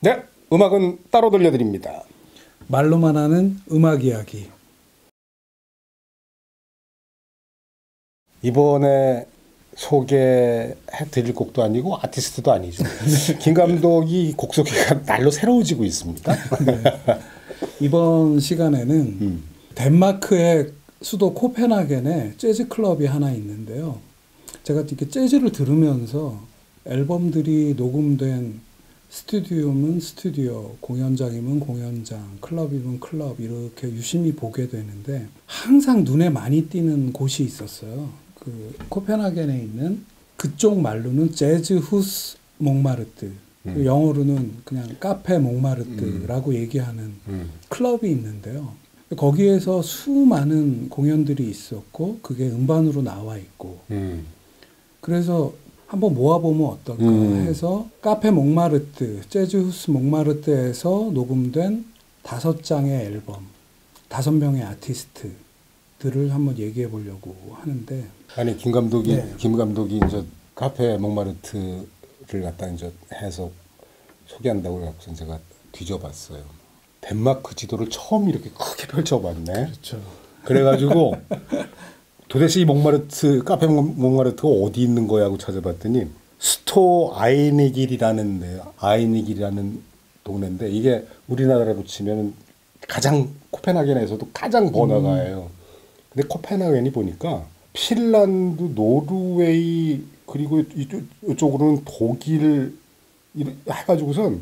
네, 음악은 따로 들려드립니다. 말로만 하는 음악 이야기. 이번에 소개해드릴 곡도 아니고 아티스트도 아니죠. 김 감독이 곡 소개가 날로 새로워지고 있습니다. 네. 이번 시간에는 덴마크의 수도 코펜하겐에 재즈 클럽이 하나 있는데요. 제가 이렇게 재즈를 들으면서 앨범들이 녹음된 스튜디오면 스튜디오, 공연장이면 공연장, 클럽이면 클럽 이렇게 유심히 보게 되는데 항상 눈에 많이 띄는 곳이 있었어요. 그 코펜하겐에 있는 그쪽 말로는 재즈 후스 몽마르트, 영어로는 그냥 카페 몽마르트라고 얘기하는 클럽이 있는데요. 거기에서 수많은 공연들이 있었고 그게 음반으로 나와 있고 그래서 한번 모아보면 어떨까 해서 카페 몽마르트, 재즈 후스 몽마르트에서 녹음된 5장의 앨범, 5명의 아티스트들을 한번 얘기해 보려고 하는데 아니 김 감독이 이제 카페 몽마르트를 갖다 이제 해서 소개한다고 해서 제가 뒤져봤어요. 덴마크 지도를 처음 이렇게 크게 펼쳐봤네. 그렇죠. 그래가지고 도대체 이 몽마르트 카페 몽마르트가 어디 있는 거야 하고 찾아봤더니 스토 아이니길이라는 동네인데 이게 우리나라로 치면 가장 코펜하겐에서도 가장 번화가예요. 근데 코펜하겐이 보니까 핀란드, 노르웨이 그리고 이쪽으로는 독일 해가지고선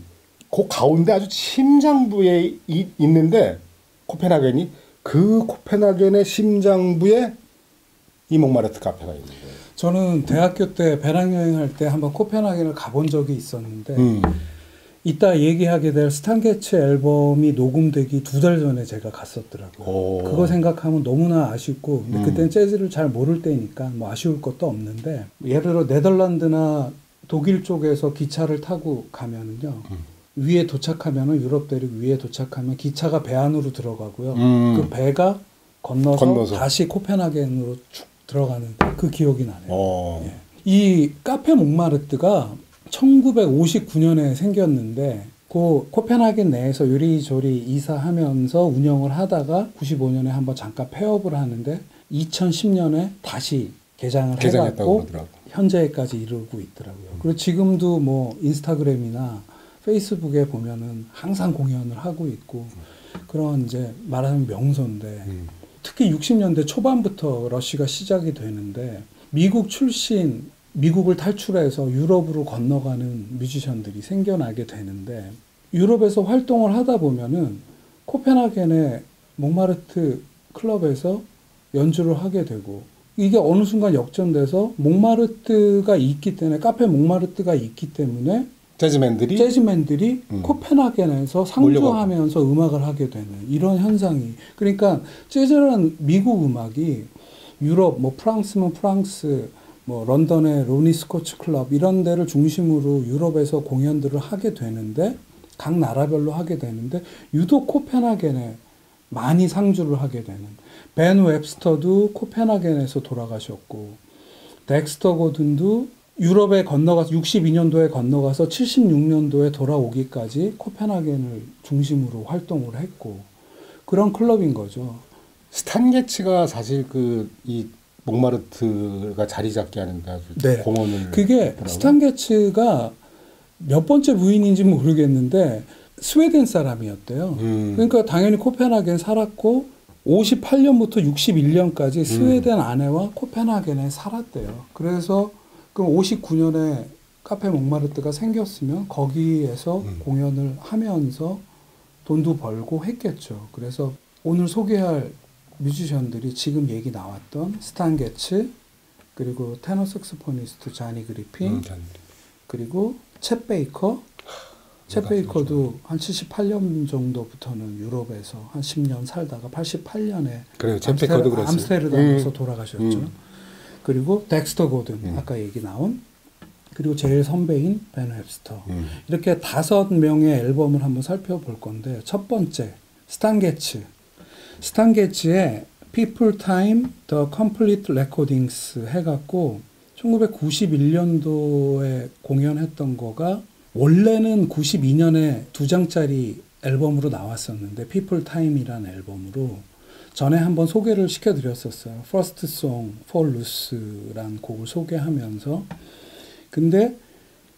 그 가운데 아주 심장부에 있는데 코펜하겐이 그 코펜하겐의 심장부에 이 몽마르트 카페가 있는 거예요. 저는 대학교 때 배낭여행할 때 한번 코펜하겐을 가본 적이 있었는데 이따 얘기하게 될 스탄게츠 앨범이 녹음되기 2달 전에 제가 갔었더라고요. 그거 생각하면 너무나 아쉽고 근데 그때는 재즈를 잘 모를 때니까 뭐 아쉬울 것도 없는데 예를 들어 네덜란드나 독일 쪽에서 기차를 타고 가면은요 위에 도착하면은 유럽 대륙 위에 도착하면 기차가 배 안으로 들어가고요. 그 배가 건너서 다시 코펜하겐으로 쭉 들어가는 그 기억이 나네요. 예. 이 카페 몽마르트가 1959년에 생겼는데 그 코펜하겐 내에서 요리조리 이사하면서 운영을 하다가 95년에 한번 잠깐 폐업을 하는데 2010년에 다시 개장을 해갖고 현재까지 이르고 있더라고요. 그리고 지금도 뭐 인스타그램이나 페이스북에 보면은 항상 공연을 하고 있고 그런 이제 말하는 명소인데 특히 60년대 초반부터 러쉬가 시작이 되는데 미국 출신 미국을 탈출해서 유럽으로 건너가는 뮤지션들이 생겨나게 되는데 유럽에서 활동을 하다 보면은 코펜하겐의 몽마르트 클럽에서 연주를 하게 되고 이게 어느 순간 역전돼서 몽마르트가 있기 때문에 카페 몽마르트가 있기 때문에 재즈맨들이 코펜하겐에서 상주하면서 음악을 하게 되는 이런 현상이 그러니까 재즈라는 미국 음악이 유럽 뭐 프랑스면 프랑스 뭐 런던의 로니 스코츠 클럽 이런 데를 중심으로 유럽에서 공연들을 하게 되는데 각 나라별로 하게 되는데 유독 코펜하겐에 많이 상주를 하게 되는 벤 웹스터도 코펜하겐에서 돌아가셨고 덱스터 고든도 유럽에 건너가서 62년도에 건너가서 76년도에 돌아오기까지 코펜하겐을 중심으로 활동을 했고 그런 클럽인 거죠. 스탄게츠가 사실 이 몽마르트가 자리 잡게 하는데 아주 공헌을 그게 했더라고요. 스탄게츠가 몇 번째 부인인지 모르겠는데 스웨덴 사람이었대요. 그러니까 당연히 코펜하겐 살았고 58년부터 61년까지 스웨덴 아내와 코펜하겐에 살았대요. 그래서 그럼 59년에 카페 몽마르트가 생겼으면 거기에서 공연을 하면서 돈도 벌고 했겠죠. 그래서 오늘 소개할 뮤지션들이 지금 얘기 나왔던 스탄게츠 그리고 테너 색소포니스트 자니 그리핀 그리고 챗 베이커 챗 베이커도 한 78년 정도부터는 유럽에서 한 10년 살다가 88년에 암스테르담에서 돌아가셨죠. 그리고 덱스터 고든 아까 얘기 나온 그리고 제일 선배인 벤 웹스터 이렇게 5명의 앨범을 한번 살펴볼 건데 첫 번째 스탄게츠의 People Time The Complete Recordings 해갖고 1991년도에 공연했던 거가 원래는 92년에 2장짜리 앨범으로 나왔었는데 People Time이라는 앨범으로 전에 한번 소개를 시켜드렸었어요. First Song for Ruth란 곡을 소개하면서. 근데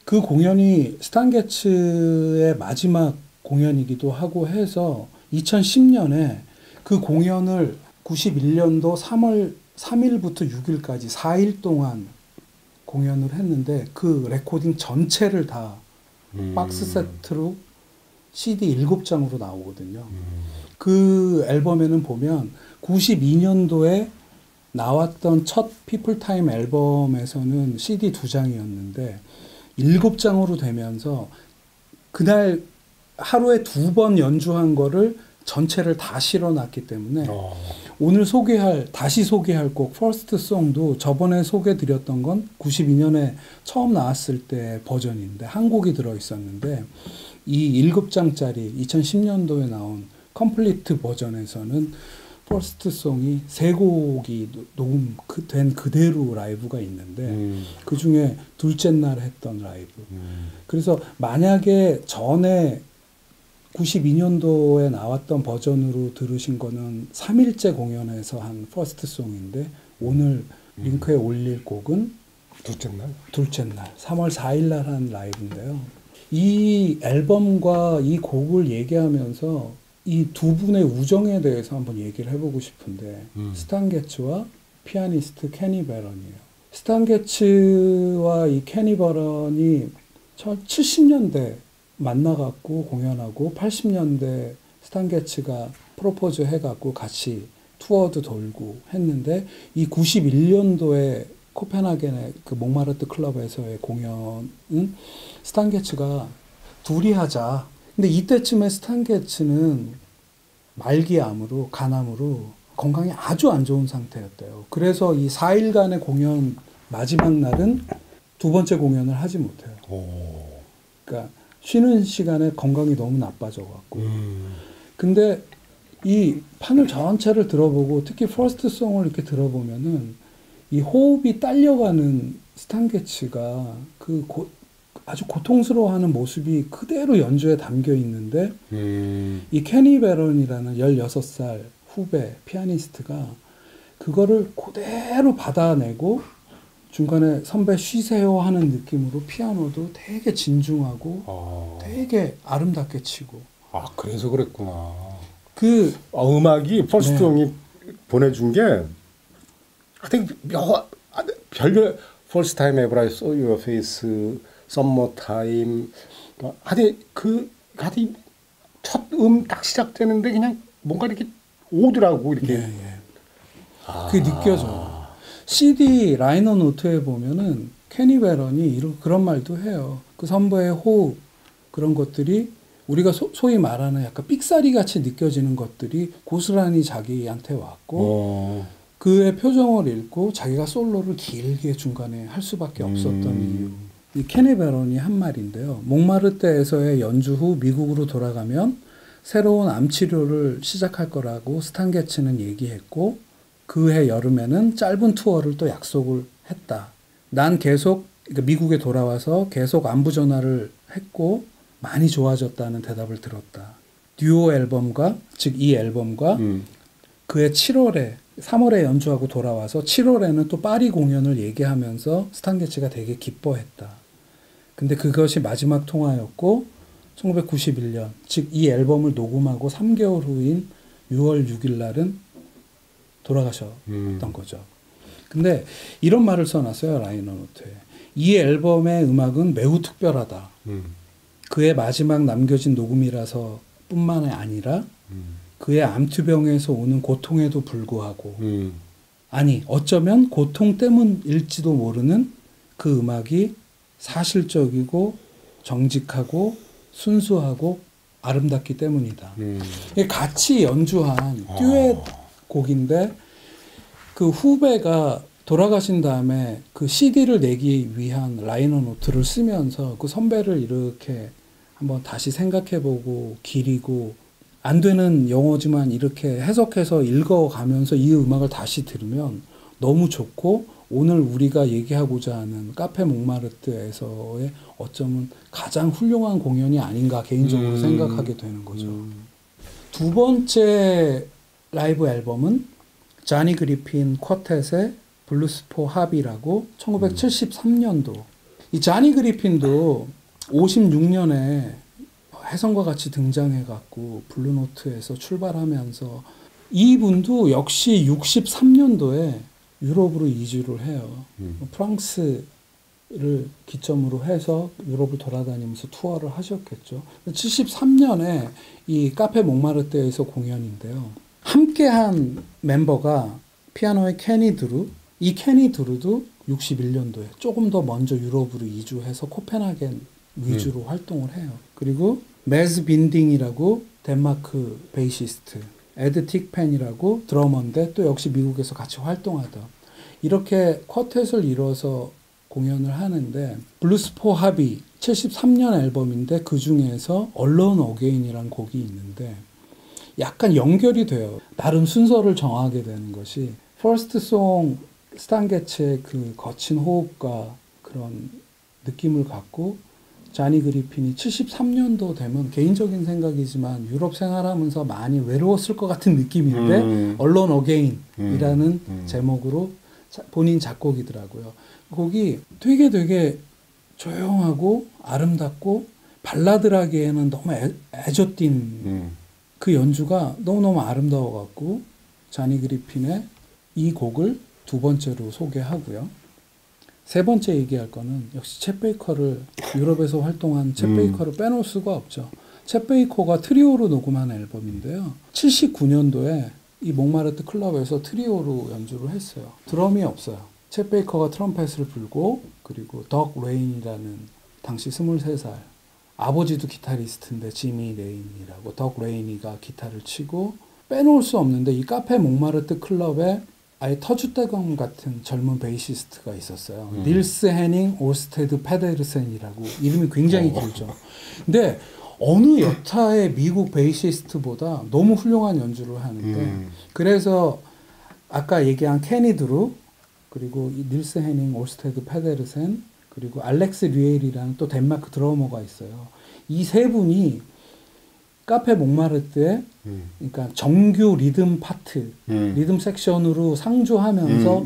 그 공연이 스탄 게츠의 마지막 공연이기도 하고 해서 2010년에 그 공연을 91년도 3월 3일부터 6일까지 4일 동안 공연을 했는데 그 레코딩 전체를 다 박스 세트로 CD 7장으로 나오거든요. 그 앨범에는 보면 92년도에 나왔던 첫 피플 타임 앨범에서는 CD 2장이었는데 7장으로 되면서 그날 하루에 2번 연주한 거를 전체를 다 실어놨기 때문에 오늘 다시 소개할 곡 First Song도 저번에 소개드렸던 건 92년에 처음 나왔을 때 버전인데 한 곡이 들어있었는데 이 7장짜리 2010년도에 나온 컴플리트 버전에서는 퍼스트 송이 3곡이 녹음된 그대로 라이브가 있는데 그 중에 둘째 날 했던 라이브. 그래서 만약에 전에 92년도에 나왔던 버전으로 들으신 거는 3일째 공연에서 한 퍼스트 송인데 오늘 링크에 올릴 곡은 둘째 날 3월 4일 날 한 라이브인데요. 이 앨범과 이 곡을 얘기하면서 이 두 분의 우정에 대해서 한번 얘기를 해보고 싶은데 스탄 게츠와 피아니스트 케니 베런이에요. 스탄 게츠와 이 케니 베런이 70년대 만나갖고 공연하고 80년대 스탄 게츠가 프로포즈 해갖고 같이 투어도 돌고 했는데 이 91년도에 코펜하겐의 그 몽마르트 클럽에서의 공연은 스탄 게츠가 둘이 하자. 근데 이때쯤에 스탄 게츠는 말기암으로 간암으로 건강이 아주 안 좋은 상태였대요. 그래서 이 4일간의 공연 마지막 날은 두 번째 공연을 하지 못해요. 그러니까 쉬는 시간에 건강이 너무 나빠져갖고. 근데 이 판을 전체를 들어보고 특히 퍼스트 송을 이렇게 들어보면은 이 호흡이 딸려가는 스탄 게츠가 아주 고통스러워하는 모습이 그대로 연주에 담겨 있는데 이 케니 베런이라는 16살 후배 피아니스트가 그거를 그대로 받아내고 중간에 선배 쉬세요 하는 느낌으로 피아노도 되게 진중하고 되게 아름답게 치고. 아, 그래서 그랬구나. 네. 음악이 퍼스트 형이 보내준 게 하여튼 별별 First Time Ever I Saw Your Face, Summer Time 하여튼 첫 딱 시작되는데 그냥 뭔가 이렇게 오더라고 이렇게. 네, 네. 그게 느껴져요. CD 라이너 노트에 보면은 케니 베런이 그런 말도 해요. 그 선배의 호흡 그런 것들이 우리가 소위 말하는 약간 삑사리 같이 느껴지는 것들이 고스란히 자기한테 왔고 그의 표정을 읽고 자기가 솔로를 길게 중간에 할 수밖에 없었던 이유. 이 케니 베런이 한 말인데요. 몽마르트에서의 연주 후 미국으로 돌아가면 새로운 암 치료를 시작할 거라고 스탄 게츠는 얘기했고 그해 여름에는 짧은 투어를 또 약속을 했다. 난 계속 미국에 돌아와서 계속 안부 전화를 했고 많이 좋아졌다는 대답을 들었다. 듀오 앨범과 즉 이 앨범과 그해 3월에 연주하고 돌아와서 7월에는 또 파리 공연을 얘기하면서 스탄 게츠가 되게 기뻐했다. 근데 그것이 마지막 통화였고 1991년 즉 이 앨범을 녹음하고 3개월 후인 6월 6일 날은 돌아가셨던 거죠. 근데 이런 말을 써놨어요. 라이너 노트에. 이 앨범의 음악은 매우 특별하다. 그의 마지막 남겨진 녹음이라서 뿐만 아니라 그의 암투병에서 오는 고통에도 불구하고 아니 어쩌면 고통 때문일지도 모르는 그 음악이 사실적이고 정직하고 순수하고 아름답기 때문이다. 같이 연주한 듀엣 곡인데 그 후배가 돌아가신 다음에 그 CD를 내기 위한 라이너 노트를 쓰면서 그 선배를 이렇게 한번 다시 생각해보고 기리고 안 되는 영어지만 이렇게 해석해서 읽어가면서 이 음악을 다시 들으면 너무 좋고 오늘 우리가 얘기하고자 하는 카페 몽마르트에서의 어쩌면 가장 훌륭한 공연이 아닌가 개인적으로 생각하게 되는 거죠. 두 번째 라이브 앨범은 자니 그리핀 쿼텟의 블루스 포 합이라고 1973년도. 이 자니 그리핀도 56년에 혜성과 같이 등장해갖고 블루노트에서 출발하면서 이분도 역시 63년도에 유럽으로 이주를 해요. 프랑스를 기점으로 해서 유럽을 돌아다니면서 투어를 하셨겠죠. 73년에 이 카페 몽마르트에서 공연인데요. 함께한 멤버가 피아노의 케니 드루, 이 케니 드루도 61년도에 조금 더 먼저 유럽으로 이주해서 코펜하겐 위주로 활동을 해요. 그리고 메즈 빈딩이라고 덴마크 베이시스트, 에드 틱펜이라고 드러머인데 또 역시 미국에서 같이 활동하던 이렇게 쿼텟을 이뤄서 공연을 하는데 블루스 포 합이 73년 앨범인데 그 중에서 Alone Again이라는 곡이 있는데 약간 연결이 돼요. 나름 순서를 정하게 되는 것이 퍼스트 송 스탄 게츠의 그 거친 호흡과 그런 느낌을 갖고 자니 그리핀이 73년도 되면 개인적인 생각이지만 유럽 생활하면서 많이 외로웠을 것 같은 느낌인데 Alone Again이라는 제목으로 본인 작곡이더라고요. 곡이 되게 조용하고 아름답고 발라드라기에는 너무 애조띤 그 연주가 너무너무 아름다워갖고 자니 그리핀의 이 곡을 두 번째로 소개하고요. 세 번째 얘기할 거는 역시 챗 베이커를 유럽에서 활동한 챗 베이커를 빼놓을 수가 없죠. 챗 베이커가 트리오로 녹음한 앨범인데요. 79년도에 이 몽마르트 클럽에서 트리오로 연주를 했어요. 드럼이 없어요. 챗 베이커가 트럼펫을 불고 그리고 덕 레인이라는 당시 23살 아버지도 기타리스트인데 지미 레인이라고 덕 레인이가 기타를 치고 빼놓을 수 없는데 이 카페 몽마르트 클럽에 아예 터줏대감 같은 젊은 베이시스트가 있었어요. 닐스 해닝 올스테드 페데르센이라고 이름이 굉장히 길죠. 근데 어느 여타의 미국 베이시스트보다 너무 훌륭한 연주를 하는데 그래서 아까 얘기한 케니 드루 그리고 닐스 해닝 올스테드 페데르센 그리고 알렉스 류엘이라는 또 덴마크 드러머가 있어요. 이 세 분이 카페 몽마르트의 그러니까 정규 리듬 파트, 리듬 섹션으로 상주하면서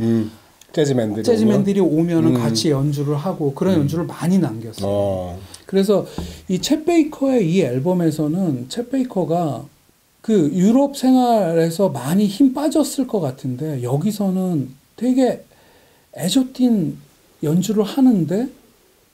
재즈맨들이 오면은 같이 연주를 하고 그런 연주를 많이 남겼어요. 그래서 이 챗 베이커의 이 앨범에서는 챗 베이커가 그 유럽 생활에서 많이 힘 빠졌을 것 같은데 여기서는 되게 애조띤 연주를 하는데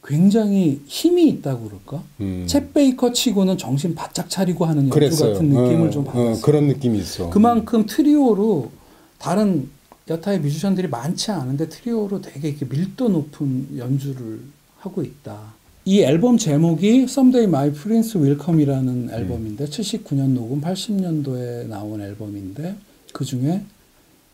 굉장히 힘이 있다고 그럴까? 챗 베이커 치고는 정신 바짝 차리고 하는 연주 그랬어요. 같은 느낌을 좀 받았어요. 그런 느낌이 있어. 그만큼 트리오로 다른 여타의 뮤지션들이 많지 않은데 트리오로 되게 이렇게 밀도 높은 연주를 하고 있다. 이 앨범 제목이 Someday My Prince Will Come이라는 앨범인데 79년 녹음 80년도에 나온 앨범인데 그 중에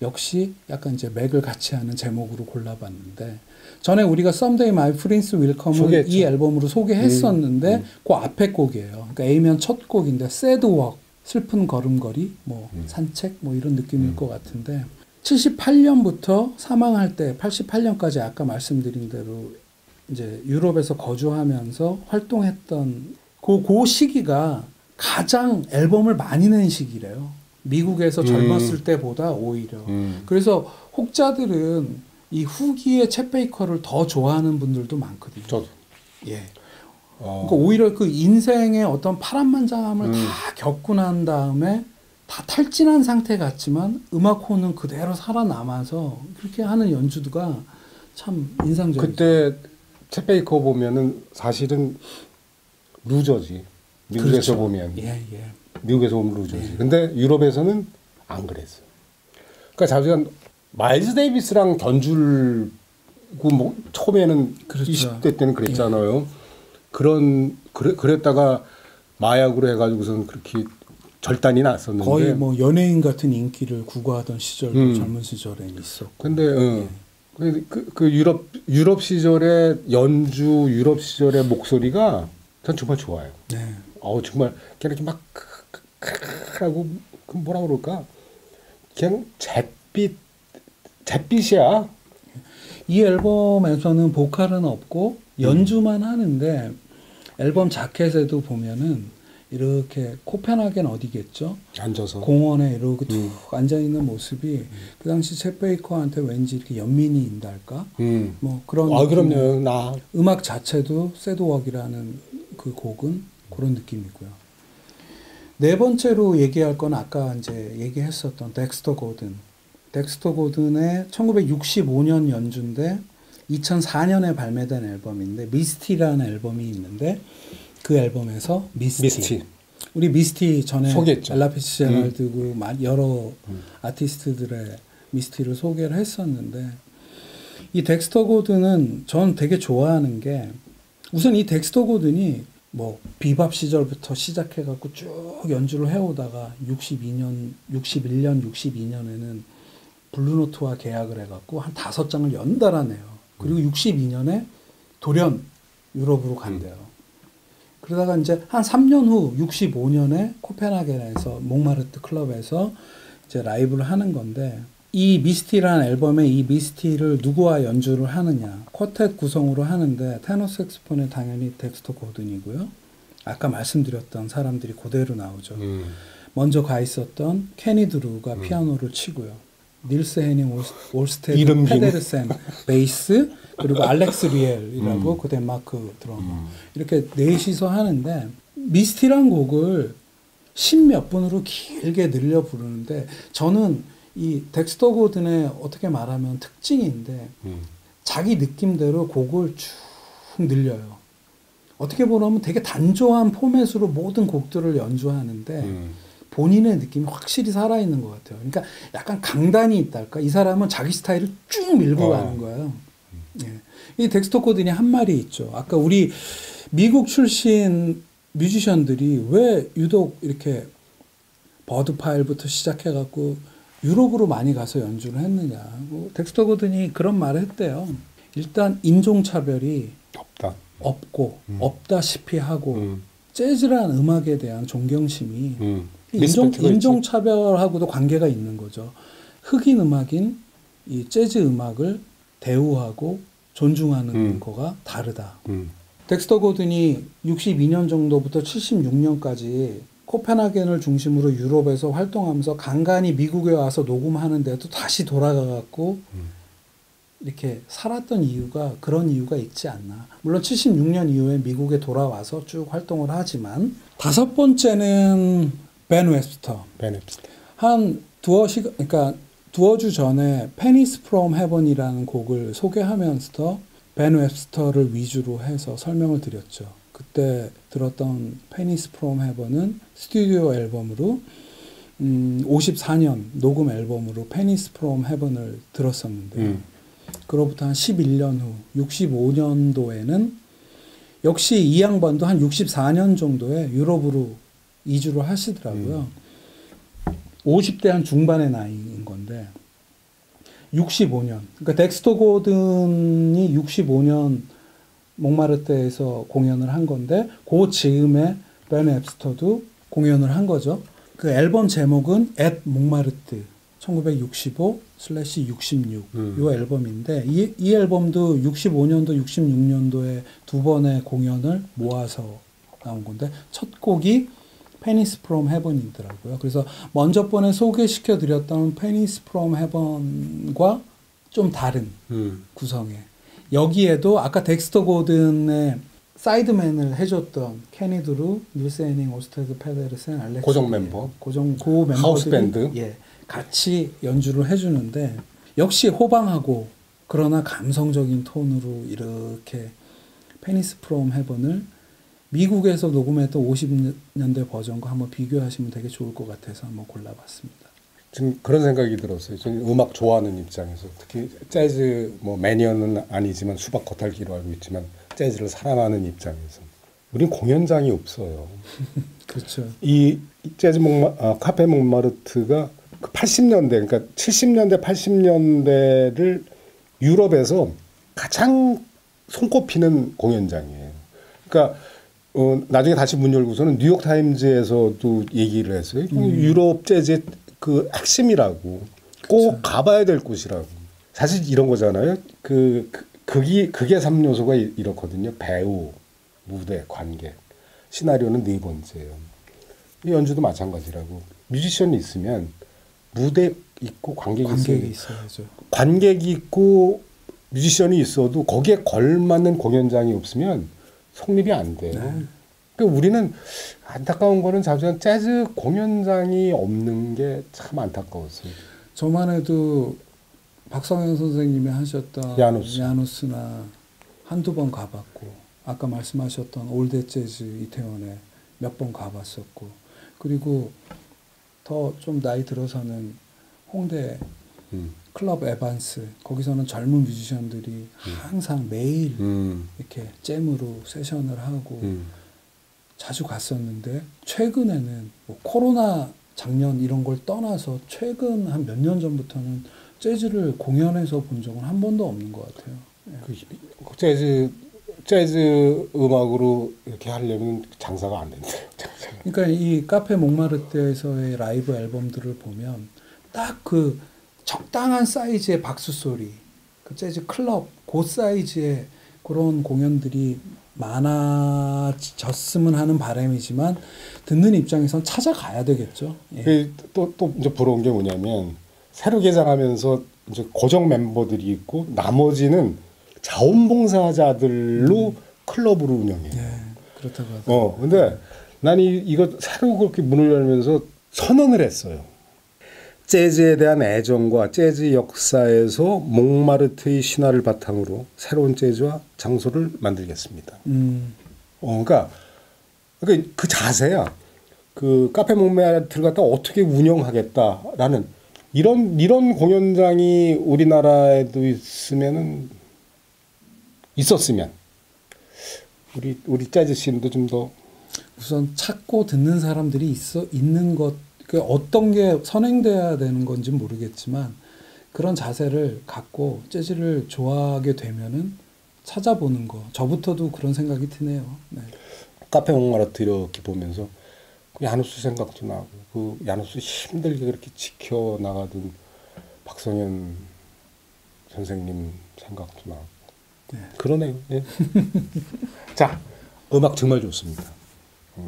역시 약간 이제 맥을 같이 하는 제목으로 골라봤는데 전에 우리가 Someday My Prince Will Come을 이 앨범으로 소개했었는데 그 앞에 곡이에요. 그러니까 A면 첫 곡인데 Sad Walk, 슬픈 걸음걸이, 뭐 산책 뭐 이런 느낌일 것 같은데 78년부터 사망할 때 88년까지 아까 말씀드린 대로 이제 유럽에서 거주하면서 활동했던 그 시기가 가장 앨범을 많이 낸 시기래요. 미국에서 젊었을 때보다 오히려. 그래서 혹자들은 이 후기의 챗 베이커를 더 좋아하는 분들도 많거든요. 저도. 예. 그러니까 오히려 그 인생의 어떤 파란만장함을 다 겪고 난 다음에 다 탈진한 상태 같지만 음악호는 그대로 살아남아서 그렇게 하는 연주가 참 인상적이죠. 그때 챗 베이커 보면은 사실은 루저지. 미국에서 그렇죠. 보면. 예. 미국에서 보면 루저지. 근데 유럽에서는 안 그랬어요. 그러니까 자기가 마일스 데이비스랑 견주고 뭐 처음에는 그렇죠. 20대 때는 그랬잖아요. 그랬다가 마약으로 해가지고서는 그렇게 절단이 났었는데 거의 뭐 연예인 같은 인기를 구가하던 시절도 젊은 시절에 있었고. 근데 그 유럽 시절의 연주 유럽 시절의 목소리가 전 정말 좋아요. 네. 정말 그냥 이렇게 막 하고 뭐라 그럴까? 그냥 잿빛이야. 이 앨범에서는 보컬은 없고 연주만 하는데 앨범 자켓에도 보면은 이렇게 코펜하겐 어디겠죠? 앉아서 공원에 이러고 툭 앉아 있는 모습이 그 당시 챗 베이커한테 왠지 이렇게 연민이 인달까? 뭐 그런 그럼요. 나 음악 자체도 새드웍이라는 그 곡은 그런 느낌이고요. 네 번째로 얘기할 건 아까 이제 얘기했었던 덱스터 고든. 덱스터 고든의 1965년 연주인데 2004년에 발매된 앨범인데 미스티라는 앨범이 있는데 그 앨범에서 미스티. 우리 미스티 전에 소개했죠. 엘라 피츠제럴드고 여러 아티스트들의 미스티를 소개를 했었는데 이 덱스터 고든은 전 되게 좋아하는 게 우선 이 덱스터 고든이 뭐 비밥 시절부터 시작해갖고 쭉 연주를 해오다가 61년, 62년에는 블루노트와 계약을 해갖고 한 5장을 연달아 내요. 그리고 62년에 돌연 유럽으로 간대요. 그러다가 이제 한 3년 후 65년에 코펜하겐에서 몽마르트 클럽에서 이제 라이브를 하는 건데 이 미스티라는 앨범에 이 미스티를 누구와 연주를 하느냐 쿼텟 구성으로 하는데 테너 색스폰에 당연히 덱스터 고든이고요. 아까 말씀드렸던 사람들이 그대로 나오죠. 먼저 가 있었던 케니 드루가 피아노를 치고요. 닐스 헤닝 올스테드 페데르센 베이스 그리고 알렉스 리엘이라고 그 덴마크 드러머 이렇게 넷이서 하는데 미스티란 곡을 10몇 분으로 길게 늘려 부르는데 저는 이 덱스터 고든의 어떻게 말하면 특징인데 자기 느낌대로 곡을 쭉 늘려요. 어떻게 보면 되게 단조한 포맷으로 모든 곡들을 연주하는데 본인의 느낌이 확실히 살아있는 것 같아요. 그러니까 약간 강단이 있달까? 이 사람은 자기 스타일을 쭉 밀고 가는 거예요. 예. 이 덱스터 고든이 한 말이 있죠. 아까 우리 미국 출신 뮤지션들이 왜 유독 이렇게 버드 파일부터 시작해갖고 유럽으로 많이 가서 연주를 했느냐. 뭐 덱스터 고든이 그런 말을 했대요. 일단 인종차별이 없고 없다시피 하고 재즈라는 음악에 대한 존경심이 인종차별하고도 관계가 있는 거죠. 흑인 음악인 이 재즈 음악을 대우하고 존중하는 거가 다르다. 덱스터 고든이 62년 정도부터 76년까지 코펜하겐을 중심으로 유럽에서 활동하면서 간간히 미국에 와서 녹음하는데도 다시 돌아가갖고 이렇게 살았던 이유가 그런 이유가 있지 않나. 물론 76년 이후에 미국에 돌아와서 쭉 활동을 하지만 다섯 번째는 벤 웹스터. 한 그러니까 두어 주 전에 페니스 프롬 헤븐이라는 곡을 소개하면서 벤 웹스터를 위주로 해서 설명을 드렸죠. 그때 들었던 페니스 프롬 헤븐은 스튜디오 앨범으로 54년 녹음 앨범으로 페니스 프롬 헤븐을 들었었는데 그로부터 한 11년 후 65년도에는 역시 이 양반도 한 64년 정도에 유럽으로 이주를 하시더라고요. 50대 한 중반의 나이인 건데 65년. 그러니까 덱스터 고든이 65년 몽마르트에서 공연을 한 건데 그 즈음에 벤 웹스터도 공연을 한 거죠. 그 앨범 제목은 at 몽마르트 1965/66 이 앨범인데 이 앨범도 65년도 66년도에 두 번의 공연을 모아서 나온 건데 첫 곡이 페니스 프롬 헤븐이더라고요. 그래서 먼저 번에 소개시켜 드렸던 페니스 프롬 헤븐과 좀 다른 구성의 여기에도 아까 덱스터 고든의 사이드맨을 해줬던 케니 드루, 닐스 헤닝 올스테드 페데르센, 알렉스 고정 멤버, 멤버들이 하우스 밴드 같이 연주를 해주는데 역시 호방하고 그러나 감성적인 톤으로 이렇게 페니스 프롬 헤븐을 미국에서 녹음했던 50년대 버전과 한번 비교하시면 되게 좋을 것 같아서 한번 골라봤습니다. 지금 그런 생각이 들었어요. 저는 음악 좋아하는 입장에서 특히 재즈 뭐 매니아는 아니지만 수박 겉핥기로 알고 있지만 재즈를 사랑하는 입장에서 우린 공연장이 없어요. 그렇죠. 이 재즈 카페 몽마르트가 그 80년대 그러니까 70년대 80년대를 유럽에서 가장 손꼽히는 공연장이에요. 그러니까 나중에 다시 문 열고서는 뉴욕 타임즈에서도 얘기를 했어요. 유럽 재즈의 그 핵심이라고 꼭 가봐야 될 곳이라고. 사실 이런 거잖아요. 극의 3요소가 이렇거든요. 배우, 무대, 관객. 시나리오는 네 번째예요. 이 연주도 마찬가지라고. 뮤지션이 있으면 무대 있고 관객이 있어야죠. 관객이 있고 뮤지션이 있어도 거기에 걸맞는 공연장이 없으면 성립이 안 돼요. 네. 그러니까 우리는 안타까운 거는 자주 재즈 공연장이 없는 게 참 안타까웠어요. 저만 해도 박성현 선생님이 하셨던 야누스나 한두 번 가봤고, 아까 말씀하셨던 올드 재즈 이태원에 몇 번 가봤었고, 그리고 더 좀 나이 들어서는 홍대 클럽 에반스, 거기서는 젊은 뮤지션들이 항상 매일 이렇게 잼으로 세션을 하고 자주 갔었는데, 최근에는 뭐 코로나 작년 이런 걸 떠나서 최근 한 몇 년 전부터는 재즈를 공연해서 본 적은 한 번도 없는 것 같아요. 예. 재즈 음악으로 이렇게 하려면 장사가 안 된대요. 그러니까 이 카페 몽마르트에서의 라이브 앨범들을 보면 딱 그 적당한 사이즈의 박수 소리, 그 재즈 클럽 그 사이즈의 그런 공연들이 많아졌으면 하는 바람이지만, 듣는 입장에선 찾아가야 되겠죠. 예. 또 이제 부러운 게 뭐냐면, 새로 개장하면서 이제 고정 멤버들이 있고 나머지는 자원봉사자들로 클럽으로 운영해요. 예, 그렇다고 하더라고요. 근데 난 이거 새로 그렇게 문을 열면서 선언을 했어요. 재즈에 대한 애정과 재즈 역사에서 몽마르트의 신화를 바탕으로 새로운 재즈와 장소를 만들겠습니다. 그러니까 그 자세야. 그 카페 몽마르트를 갖다 어떻게 운영하겠다라는 이런 공연장이 우리나라에도 있었으면 우리 재즈 씬도 좀 더 우선 찾고 듣는 사람들이 있는 것, 그 어떤 게 선행돼야 되는 건지 모르겠지만 그런 자세를 갖고 재즈를 좋아하게 되면은 찾아보는 거. 저부터도 그런 생각이 드네요. 네. 카페 몽마르트 이렇게 보면서 그 야누스 생각도 나고, 그 야누스 힘들게 그렇게 지켜나가던 박성현 선생님 생각도 나고. 네. 그러네요. 네. 자, 음악 정말 좋습니다.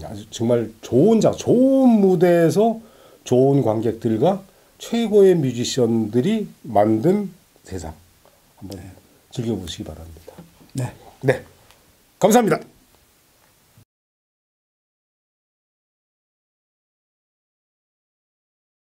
아주 정말 좋은 무대에서 좋은 관객들과 최고의 뮤지션들이 만든 세상 한번 즐겨보시기 바랍니다. 네. 네, 감사합니다.